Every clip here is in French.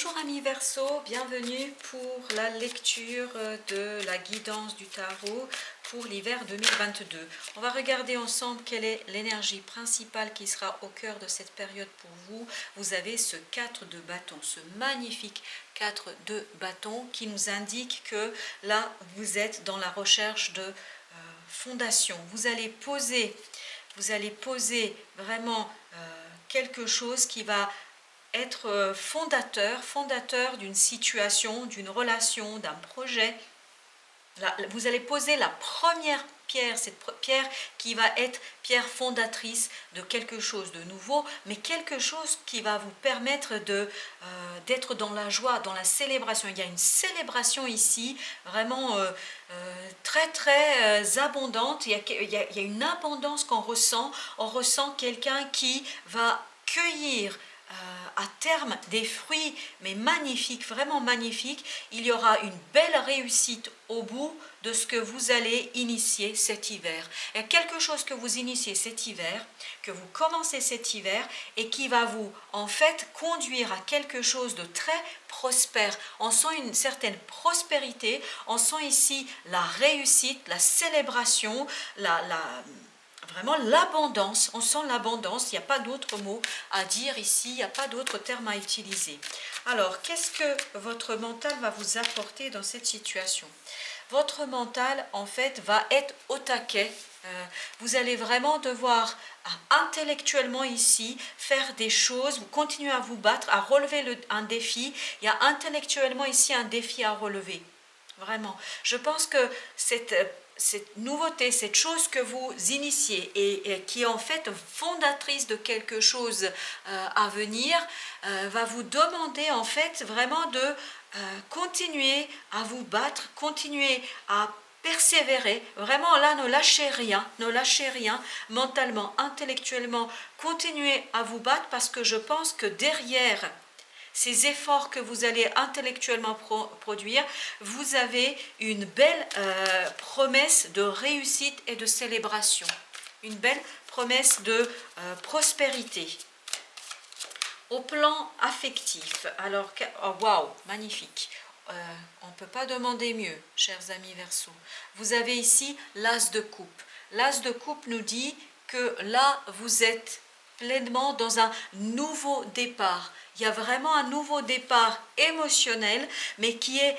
Bonjour amis Verseau, bienvenue pour la lecture de la guidance du tarot pour l'hiver 2022. On va regarder ensemble quelle est l'énergie principale qui sera au cœur de cette période pour vous. Vous avez ce 4 de bâton, ce magnifique 4 de bâton qui nous indique que là vous êtes dans la recherche de fondation. Vous allez poser vraiment quelque chose qui va être fondateur d'une situation, d'une relation, d'un projet. Là, vous allez poser la première pierre, cette pierre qui va être pierre fondatrice de quelque chose de nouveau, mais quelque chose qui va vous permettre d'être dans la joie, dans la célébration. Il y a une célébration ici, vraiment très abondante. Il y a une abondance qu'on ressent. On ressent quelqu'un qui va cueillir à terme des fruits, mais magnifiques, vraiment magnifiques. Il y aura une belle réussite au bout de ce que vous allez initier cet hiver. Il y a quelque chose que vous initiez cet hiver, que vous commencez cet hiver et qui va vous en fait conduire à quelque chose de très prospère. On sent une certaine prospérité, on sent ici la réussite, la célébration, vraiment l'abondance, on sent l'abondance, il n'y a pas d'autre mot à dire ici, il n'y a pas d'autre terme à utiliser. Alors, qu'est-ce que votre mental va vous apporter dans cette situation? Votre mental, en fait, va être au taquet. Vous allez vraiment devoir intellectuellement ici faire des choses, vous continuez à vous battre, à relever un défi. Il y a intellectuellement ici un défi à relever. Vraiment. Je pense que cette nouveauté, cette chose que vous initiez et qui est en fait fondatrice de quelque chose à venir, va vous demander en fait vraiment de continuer à vous battre, continuer à persévérer. Vraiment là, ne lâchez rien mentalement, intellectuellement, continuez à vous battre parce que je pense que derrière ces efforts que vous allez intellectuellement produire, vous avez une belle promesse de réussite et de célébration. Une belle promesse de prospérité. Au plan affectif, alors, oh, waouh, magnifique. On ne peut pas demander mieux, chers amis Verseau. Vous avez ici l'as de coupe. L'as de coupe nous dit que là, vous êtes pleinement dans un nouveau départ. Il y a vraiment un nouveau départ émotionnel, mais qui est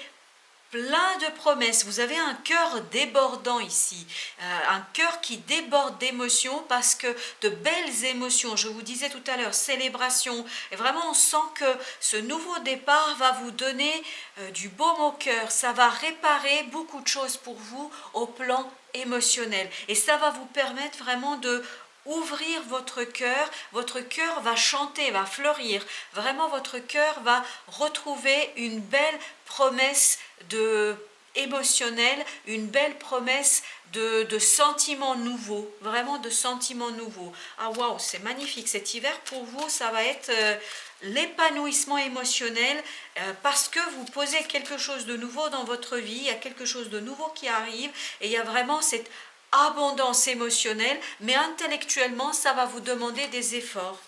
plein de promesses. Vous avez un cœur débordant ici, un cœur qui déborde d'émotions parce que de belles émotions, je vous disais tout à l'heure, célébration, et vraiment on sent que ce nouveau départ va vous donner du baume au cœur, ça va réparer beaucoup de choses pour vous au plan émotionnel et ça va vous permettre vraiment de ouvrir votre cœur va chanter, va fleurir, vraiment votre cœur va retrouver une belle promesse émotionnelle, une belle promesse de sentiments nouveaux, vraiment de sentiments nouveaux. Ah waouh, c'est magnifique, cet hiver pour vous ça va être l'épanouissement émotionnel parce que vous posez quelque chose de nouveau dans votre vie, il y a quelque chose de nouveau qui arrive et il y a vraiment cette abondance émotionnelle, mais intellectuellement, ça va vous demander des efforts.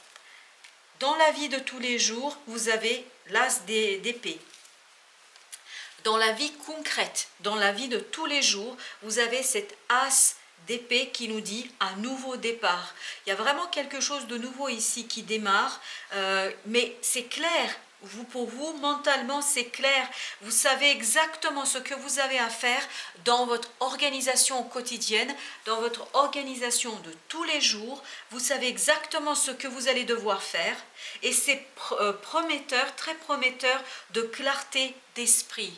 Dans la vie de tous les jours, vous avez l'as d'épée. Dans la vie concrète, dans la vie de tous les jours, vous avez cet as d'épée qui nous dit un nouveau départ. Il y a vraiment quelque chose de nouveau ici qui démarre, mais c'est clair. Pour vous, mentalement, c'est clair. Vous savez exactement ce que vous avez à faire dans votre organisation quotidienne, dans votre organisation de tous les jours. Vous savez exactement ce que vous allez devoir faire. Et c'est prometteur, très prometteur de clarté d'esprit.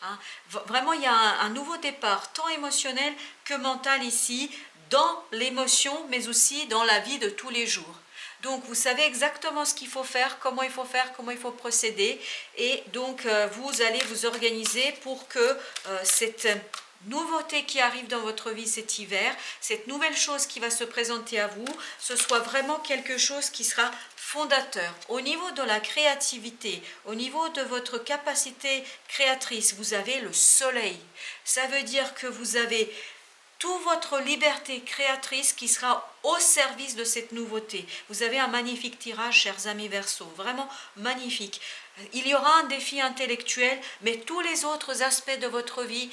Hein. Vraiment, il y a un nouveau départ, tant émotionnel que mental ici, dans l'émotion, mais aussi dans la vie de tous les jours. Donc, vous savez exactement ce qu'il faut faire, comment il faut procéder. Et donc, vous allez vous organiser pour que cette nouveauté qui arrive dans votre vie cet hiver, cette nouvelle chose qui va se présenter à vous, ce soit vraiment quelque chose qui sera fondateur. Au niveau de la créativité, au niveau de votre capacité créatrice, vous avez le soleil. Ça veut dire que vous avez toute votre liberté créatrice qui sera au service de cette nouveauté. Vous avez un magnifique tirage, chers amis Verseau, vraiment magnifique. Il y aura un défi intellectuel, mais tous les autres aspects de votre vie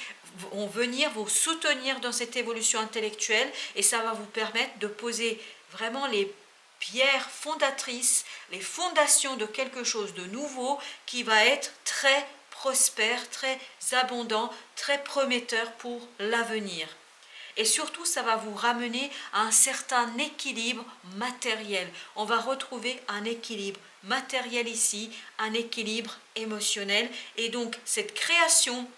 vont venir vous soutenir dans cette évolution intellectuelle et ça va vous permettre de poser vraiment les pierres fondatrices, les fondations de quelque chose de nouveau qui va être très prospère, très abondant, très prometteur pour l'avenir. Et surtout, ça va vous ramener à un certain équilibre matériel. On va retrouver un équilibre matériel ici, un équilibre émotionnel. Et donc, cette création,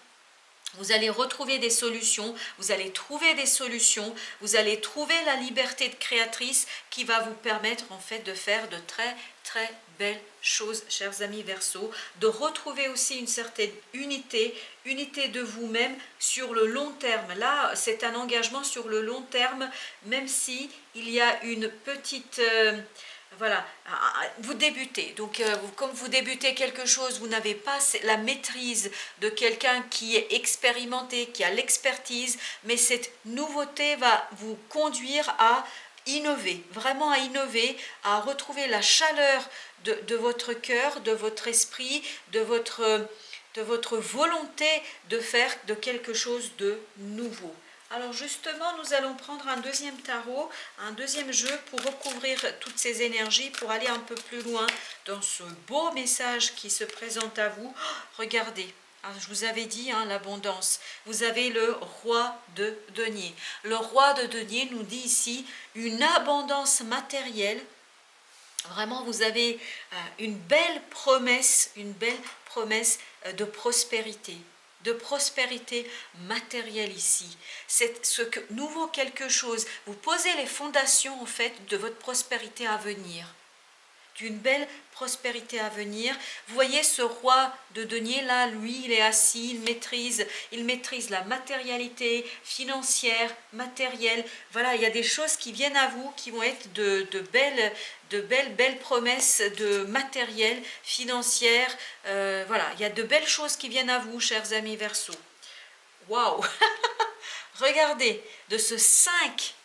vous allez retrouver des solutions, vous allez trouver des solutions, vous allez trouver la liberté de créatrice qui va vous permettre en fait de faire de très très belles choses, chers amis Verseau, de retrouver aussi une certaine unité de vous-même sur le long terme. Là, c'est un engagement sur le long terme, même si il y a une petite... voilà, vous débutez, donc comme vous débutez quelque chose, vous n'avez pas la maîtrise de quelqu'un qui est expérimenté, qui a l'expertise, mais cette nouveauté va vous conduire à innover, vraiment à innover, à retrouver la chaleur de votre cœur, de votre esprit, de votre volonté de faire de quelque chose de nouveau. Alors justement, nous allons prendre un deuxième tarot, un deuxième jeu pour recouvrir toutes ces énergies, pour aller un peu plus loin dans ce beau message qui se présente à vous. Oh, regardez, alors, je vous avais dit, hein, l'abondance. Vous avez le roi de denier. Le roi de denier nous dit ici une abondance matérielle. Vraiment, vous avez une belle promesse de prospérité matérielle ici. C'est ce nouveau quelque chose. Vous posez les fondations en fait de votre prospérité à venir, d'une belle prospérité à venir. Vous voyez ce roi de denier là, lui, il est assis, il maîtrise la matérialité financière, matérielle. Voilà, il y a des choses qui viennent à vous, qui vont être de belles promesses de matériel, financière. Voilà, il y a de belles choses qui viennent à vous, chers amis Verseau. Waouh! Regardez, de ce 5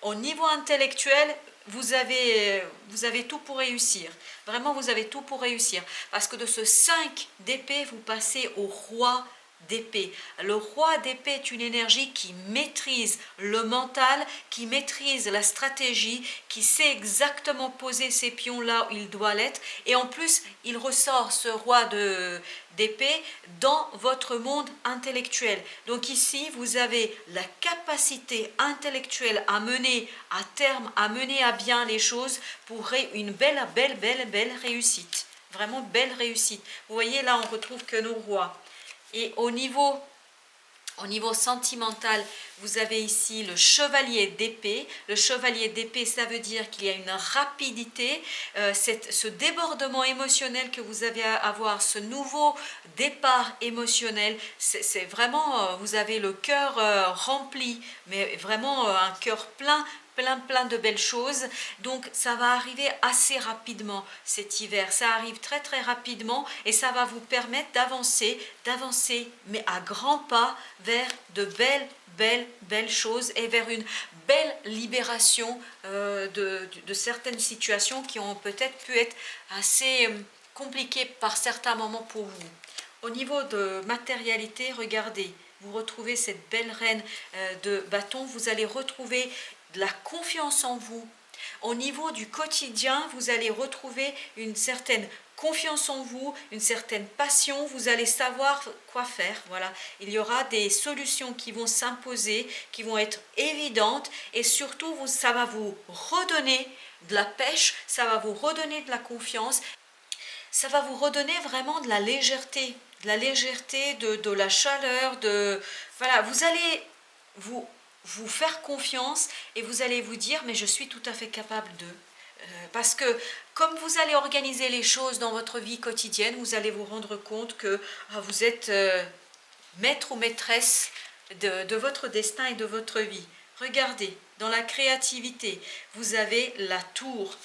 au niveau intellectuel, vous avez tout pour réussir. Vraiment, vous avez tout pour réussir. Parce que de ce 5 d'épée, vous passez au roi d'épée. Le roi d'épée est une énergie qui maîtrise le mental, qui maîtrise la stratégie, qui sait exactement poser ses pions là où il doit l'être. Et en plus, il ressort ce roi d'épée dans votre monde intellectuel. Donc ici, vous avez la capacité intellectuelle à mener à terme, à mener à bien les choses pour une belle réussite. Vraiment belle réussite. Vous voyez, là, on retrouve que nos rois. Et au niveau sentimental, vous avez ici le chevalier d'épée. Le chevalier d'épée, ça veut dire qu'il y a une rapidité, ce débordement émotionnel que vous avez à avoir, ce nouveau départ émotionnel, c'est vraiment, vous avez le cœur rempli, mais vraiment un cœur plein de belles choses. Donc ça va arriver assez rapidement cet hiver, ça arrive très très rapidement et ça va vous permettre d'avancer mais à grands pas vers de belles choses et vers une belle libération de certaines situations qui ont peut-être pu être assez compliquées par certains moments pour vous. Au niveau de matérialité, regardez, vous retrouvez cette belle reine de bâton, vous allez retrouver de la confiance en vous. Au niveau du quotidien, vous allez retrouver une certaine confiance en vous, une certaine passion, vous allez savoir quoi faire. Voilà, il y aura des solutions qui vont s'imposer, qui vont être évidentes et surtout ça va vous redonner de la pêche, ça va vous redonner de la confiance, ça va vous redonner vraiment de la légèreté, de la chaleur, voilà, vous allez vous faire confiance et vous allez vous dire mais je suis tout à fait capable de parce que comme vous allez organiser les choses dans votre vie quotidienne, vous allez vous rendre compte que vous êtes maître ou maîtresse de votre destin et de votre vie. Regardez, dans la créativité, vous avez la tour.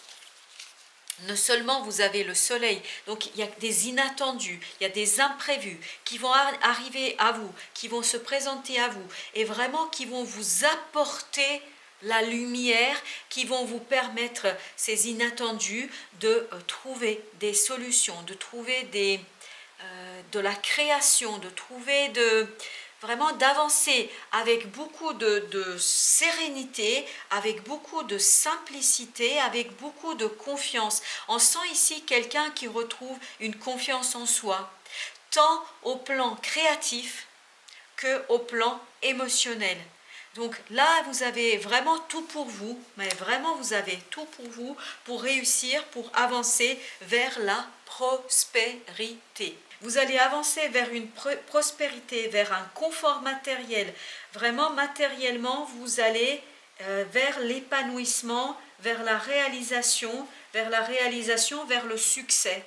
non seulement vous avez le soleil, donc il y a des inattendus, il y a des imprévus qui vont arriver à vous, qui vont se présenter à vous et vraiment qui vont vous apporter la lumière, qui vont vous permettre, ces inattendus, de trouver des solutions, de trouver de la création, de trouver vraiment d'avancer avec beaucoup de sérénité, avec beaucoup de simplicité, avec beaucoup de confiance. On sent ici quelqu'un qui retrouve une confiance en soi, tant au plan créatif qu'au plan émotionnel. Donc là, vous avez vraiment tout pour vous, mais vraiment vous avez tout pour vous, pour réussir, pour avancer vers la prospérité. Vous allez avancer vers une prospérité, vers un confort matériel. Vraiment matériellement, vous allez vers l'épanouissement, vers la réalisation, vers le succès.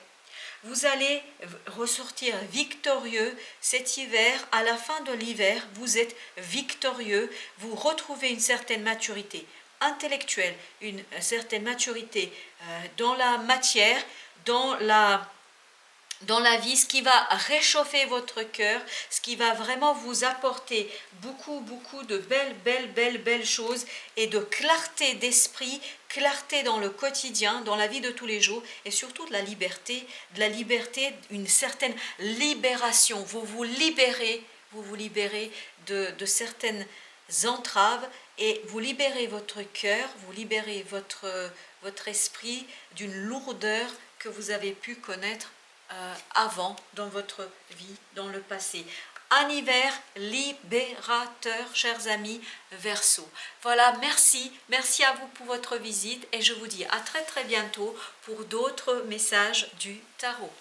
Vous allez ressortir victorieux cet hiver. À la fin de l'hiver, vous êtes victorieux, vous retrouvez une certaine maturité intellectuelle, une certaine maturité dans la matière, dans la vie, ce qui va réchauffer votre cœur, ce qui va vraiment vous apporter beaucoup de belles choses et de clarté d'esprit, clarté dans le quotidien, dans la vie de tous les jours et surtout de la liberté, une certaine libération. Vous vous libérez de certaines entraves et vous libérez votre cœur, vous libérez votre esprit d'une lourdeur que vous avez pu connaître avant dans votre vie, dans le passé. Un hiver libérateur, chers amis Verseau. Voilà, merci à vous pour votre visite et je vous dis à très bientôt pour d'autres messages du tarot.